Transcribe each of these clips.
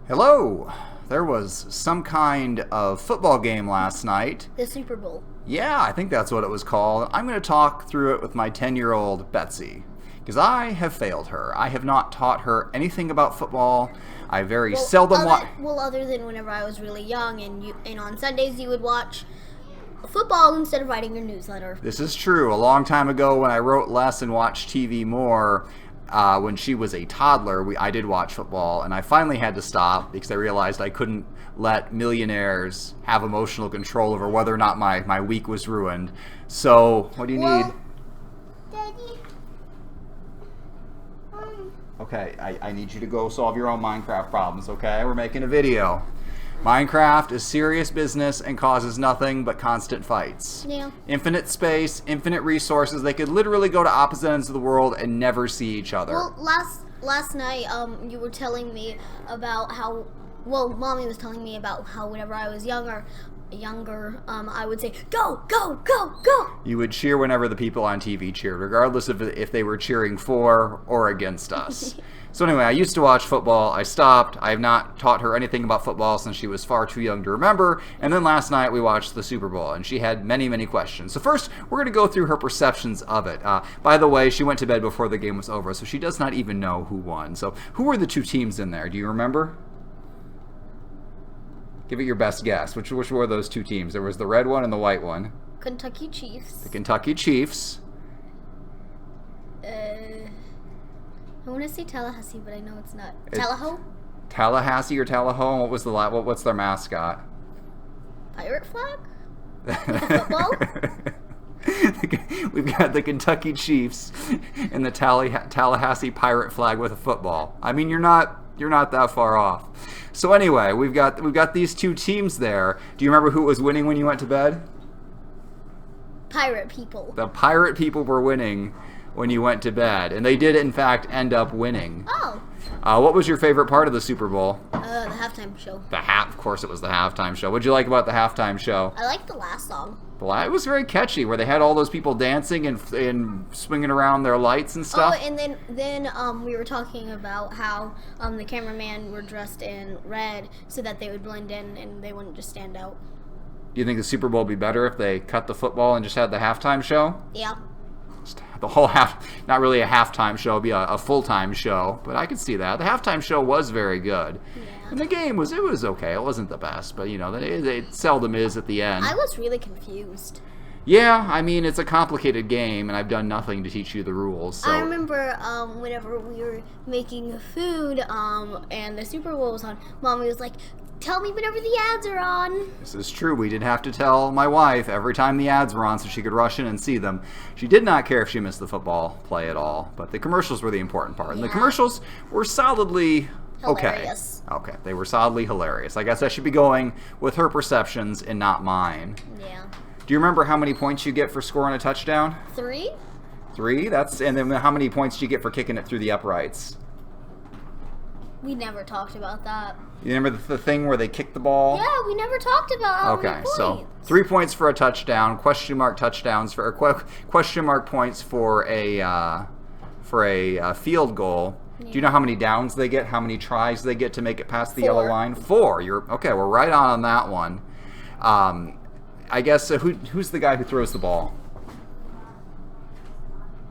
Hello! There was some kind of football game last night. The Super Bowl. Yeah, I think that's what it was called. I'm going to talk through it with my 10-year-old Betsy. Because I have failed her. I have not taught her anything about football. I very seldom watch. Well, other than whenever I was really young and on Sundays you would watch football instead of writing your newsletter. This is true. A long time ago when I wrote less and watched TV more, when she was a toddler, I did watch football, and I finally had to stop because I realized I couldn't let millionaires have emotional control over whether or not my week was ruined. So, what do you need? Daddy. Okay, I need you to go solve your own Minecraft problems, okay? We're making a video. Minecraft is serious business and causes nothing but constant fights. Yeah. Infinite space, infinite resources. They could literally go to opposite ends of the world and never see each other. Well, last night, you were telling me about how. Well, Mommy was telling me about how whenever I was younger, I would say, "Go, go, go, go!" You would cheer whenever the people on TV cheered, regardless of if they were cheering for or against us. So anyway, I used to watch football. I stopped. I have not taught her anything about football since she was far too young to remember. And then last night we watched the Super Bowl, and she had many, many questions. So first, we're going to go through her perceptions of it. By the way, she went to bed before the game was over, so she does not even know who won. So who were the two teams in there? Do you remember? Give it your best guess. Which were those two teams? There was the red one and the white one. Kentucky Chiefs. The Kentucky Chiefs. I want to say Tallahassee, but I know it's not. Tallahassee? Tallahassee or Tallahassee? What was what's their mascot? Pirate flag? Football? We've got the Kentucky Chiefs and the Tallahassee Pirate flag with a football. I mean, you're not that far off. So anyway, we've got these two teams there. Do you remember who was winning when you went to bed? Pirate people. The Pirate people were winning when you went to bed, and they did in fact end up winning. Oh. What was your favorite part of the Super Bowl? The halftime show. Of course it was the halftime show. What'd you like about the halftime show? I liked the last song. It was very catchy, where they had all those people dancing and swinging around their lights and stuff. Oh, and then we were talking about how the cameraman were dressed in red so that they would blend in and they wouldn't just stand out. Do you think the Super Bowl would be better if they cut the football and just had the halftime show? Yeah. The whole not really a halftime show, it'd be a full-time show, but I could see that. The halftime show was very good. Yeah. And the game was okay. It wasn't the best, but it seldom is at the end. I was really confused. Yeah, I mean, it's a complicated game, and I've done nothing to teach you the rules. So. I remember whenever we were making food and the Super Bowl was on, Mommy was like, "Tell me whenever the ads are on." This is true. We did have to tell my wife every time the ads were on so she could rush in and see them. She did not care if she missed the football play at all, but the commercials were the important part. And the commercials were solidly hilarious. Okay, they were solidly hilarious. I guess I should be going with her perceptions and not mine. Yeah. Do you remember how many points you get for scoring a touchdown? 3? 3? And then how many points do you get for kicking it through the uprights? We never talked about that. You remember the thing where they kick the ball? Yeah, we never talked about how many points. So 3 points for a touchdown, question mark points for a field goal. Yeah. Do you know how many downs they get? How many tries they get to make it past the 4. yellow line? 4. We're right on that one. I guess who's the guy who throws the ball?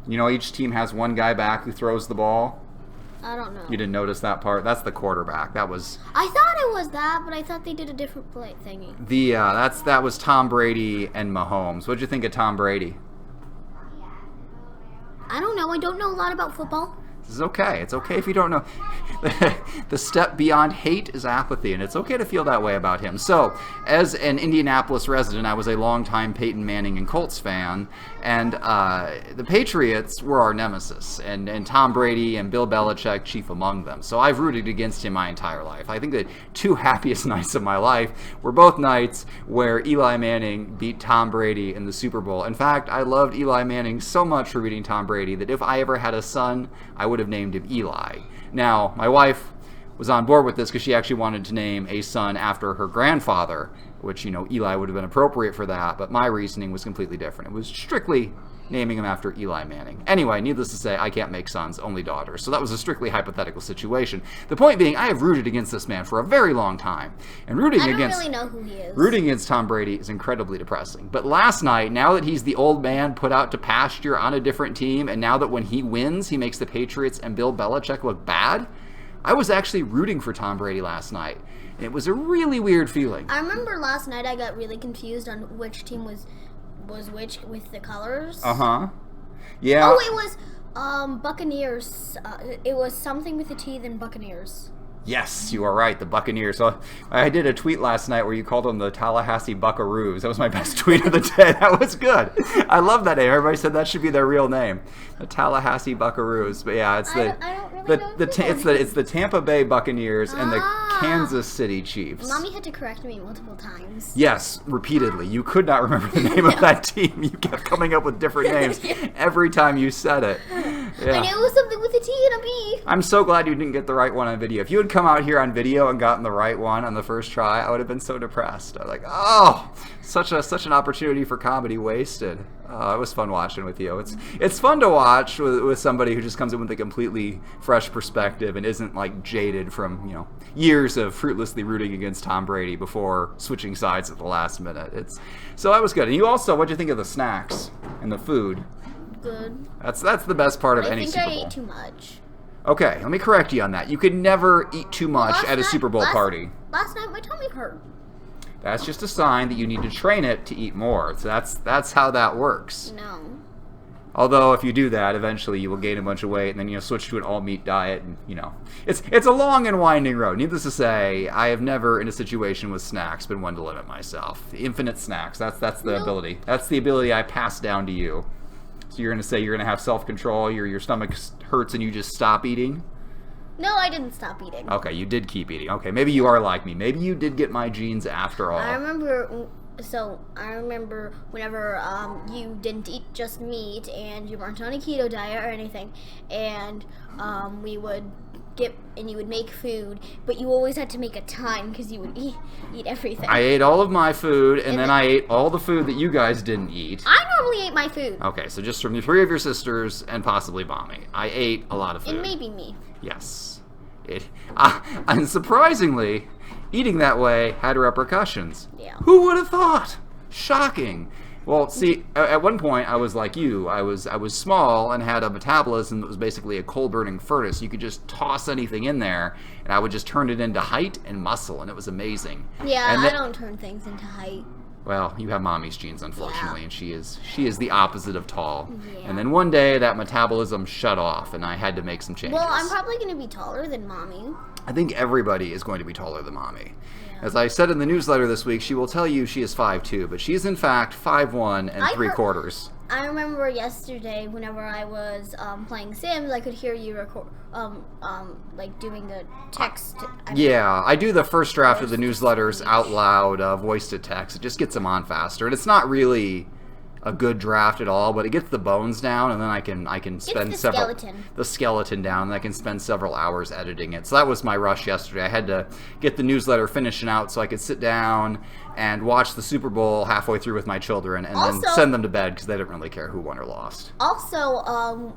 Each team has one guy back who throws the ball. I don't know. You didn't notice that part? That's the quarterback. I thought it was that, but I thought they did a different play thingy. That was Tom Brady and Mahomes. What'd you think of Tom Brady? I don't know. I don't know a lot about football. This is okay. It's okay if you don't know. The step beyond hate is apathy, and it's okay to feel that way about him. So, as an Indianapolis resident, I was a longtime Peyton Manning and Colts fan, and the Patriots were our nemesis, and Tom Brady and Bill Belichick chief among them. So I've rooted against him my entire life. I think the 2 happiest nights of my life were both nights where Eli Manning beat Tom Brady in the Super Bowl. In fact, I loved Eli Manning so much for beating Tom Brady that if I ever had a son, I would have named him Eli. Now, my wife was on board with this because she actually wanted to name a son after her grandfather, which, Eli would have been appropriate for that, but my reasoning was completely different. It was strictly naming him after Eli Manning. Anyway, needless to say, I can't make sons, only daughters. So that was a strictly hypothetical situation. The point being, I have rooted against this man for a very long time. And I don't really know who he is. Rooting against Tom Brady is incredibly depressing. But last night, now that he's the old man put out to pasture on a different team, and now that when he wins, he makes the Patriots and Bill Belichick look bad, I was actually rooting for Tom Brady last night. It was a really weird feeling. I remember last night I got really confused on which team was which with the colors. Uh-huh. Yeah. Oh, it was Buccaneers. It was something with a T than Buccaneers. Yes, you are right, the Buccaneers. So I did a tweet last night where you called them the Tallahassee Buckaroos. That was my best tweet of the day. That was good. I love that name. Everybody said that should be their real name, the Tallahassee Buckaroos. But yeah, it's it's the Tampa Bay Buccaneers and the Kansas City Chiefs. Mommy had to correct me multiple times. Yes, repeatedly. You could not remember the name of that team. You kept coming up with different names every time you said it. Yeah. I knew it was something with a T and a B. I'm so glad you didn't get the right one on video. If you had come out here on video and gotten the right one on the first try, I would have been so depressed. I was like, oh, such an opportunity for comedy wasted. It was fun watching with you. It's fun to watch with somebody who just comes in with a completely fresh perspective and isn't like jaded from years of fruitlessly rooting against Tom Brady before switching sides at the last minute. So that was good. And you also, what'd you think of the snacks and the food? Good. That's the best part of any Super Bowl. I think I ate too much. Okay, let me correct you on that. You could never eat too much at a Super Bowl party. Last night my tummy hurt. That's just a sign that you need to train it to eat more. So that's how that works. No. Although if you do that, eventually you will gain a bunch of weight and then switch to an all-meat diet. And it's a long and winding road. Needless to say, I have never in a situation with snacks been one to limit myself. The infinite snacks. That's the ability. That's the ability I pass down to you. So you're going to say you're going to have self-control, your stomach hurts and you just stop eating? No, I didn't stop eating. Okay, you did keep eating. Okay, maybe you are like me. Maybe you did get my genes after all. I remember whenever you didn't eat just meat and you weren't on a keto diet or anything, and we would you would make food, but you always had to make a time because you would eat everything. I ate all of my food, and then I ate all the food that you guys didn't eat. I normally ate my food. Okay, so just from the three of your sisters and possibly Mommy, I ate a lot of food. And maybe me. Yes. And surprisingly, eating that way had repercussions. Yeah. Who would have thought? Shocking. Well, see, at one point I was like you. I was small and had a metabolism that was basically a coal-burning furnace. You could just toss anything in there, and I would just turn it into height and muscle, and it was amazing. Yeah, I don't turn things into height. Well, you have Mommy's genes, unfortunately, and she is the opposite of tall. Yeah. And then one day that metabolism shut off, and I had to make some changes. Well, I'm probably going to be taller than Mommy. I think everybody is going to be taller than Mommy. As I said in the newsletter this week, she will tell you she is 5'2", but she is in fact 5'1" and 3/4. I remember yesterday whenever I was playing Sims, I could hear you record, like doing the text. I do the first draft of the newsletters out loud, voice to text. It just gets them on faster, and it's not really a good draft at all, but it gets the bones down, and then I can spend the skeleton down, and I can spend several hours editing it. So that was my rush yesterday. I had to get the newsletter finishing out so I could sit down and watch the Super Bowl halfway through with my children, and then send them to bed because they didn't really care who won or lost. Also,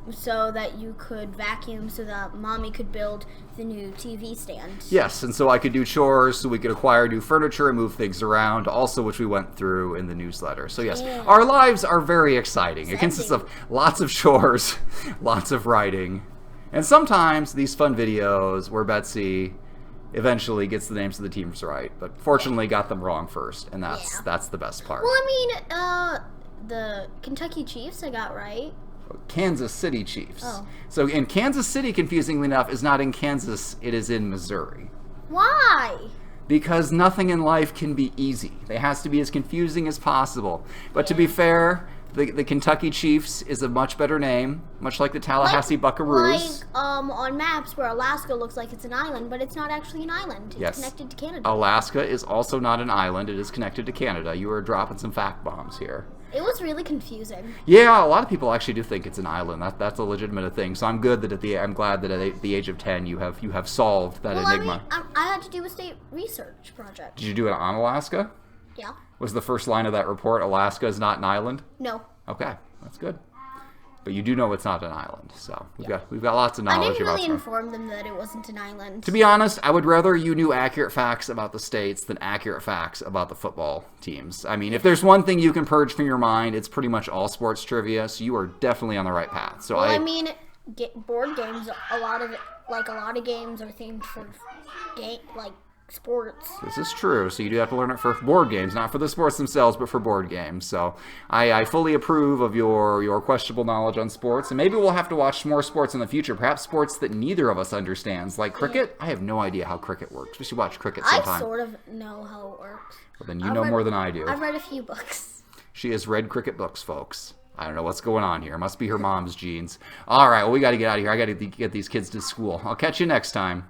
so that you could vacuum so that Mommy could build the new TV stand. Yes, and so I could do chores so we could acquire new furniture and move things around, also which we went through in the newsletter. So yes, our lives are very exciting. It consists of lots of chores, lots of writing, and sometimes these fun videos where Betsy eventually gets the names of the teams right, but fortunately got them wrong first, and that's the best part. Well, I mean, the Kentucky Chiefs I got right. Kansas City Chiefs. Oh. So in Kansas City, confusingly enough, is not in Kansas, it is in Missouri. Why? Because nothing in life can be easy. It has to be as confusing as possible. But to be fair, the Kentucky Chiefs is a much better name, much like the Tallahassee Buckaroos. Like on maps where Alaska looks like it's an island, but it's not actually an island. It's connected to Canada. Alaska is also not an island. It is connected to Canada. You are dropping some fact bombs here. It was really confusing. Yeah, a lot of people actually do think it's an island. That's a legitimate thing. So I'm glad that at the age of 10 you have solved that enigma. I mean, I had to do a state research project. Did you do it on Alaska? Yeah. Was the first line of that report Alaska is not an island? No. Okay. That's good. But you do know it's not an island, so we've got lots of knowledge I didn't about really stuff. inform them that it wasn't an island. To be honest, I would rather you knew accurate facts about the states than accurate facts about the football teams. I mean, if there's one thing you can purge from your mind, it's pretty much all sports trivia, so you are definitely on the right path. So Well, I mean, board games, a lot of games are themed for sports. This is true, so you do have to learn it for board games, not for the sports themselves, but for board games. So I fully approve of your questionable knowledge on sports, and maybe we'll have to watch more sports in the future, perhaps sports that neither of us understands, like cricket. I have no idea how cricket works. We should watch cricket sometime. I sort of know how it works. Well, then you know more than I do. I've read a few books. She has read cricket books, folks. I don't know what's going on here. It must be her mom's genes. All right, well, we got to get out of here. I got to get these kids to school. I'll catch you next time.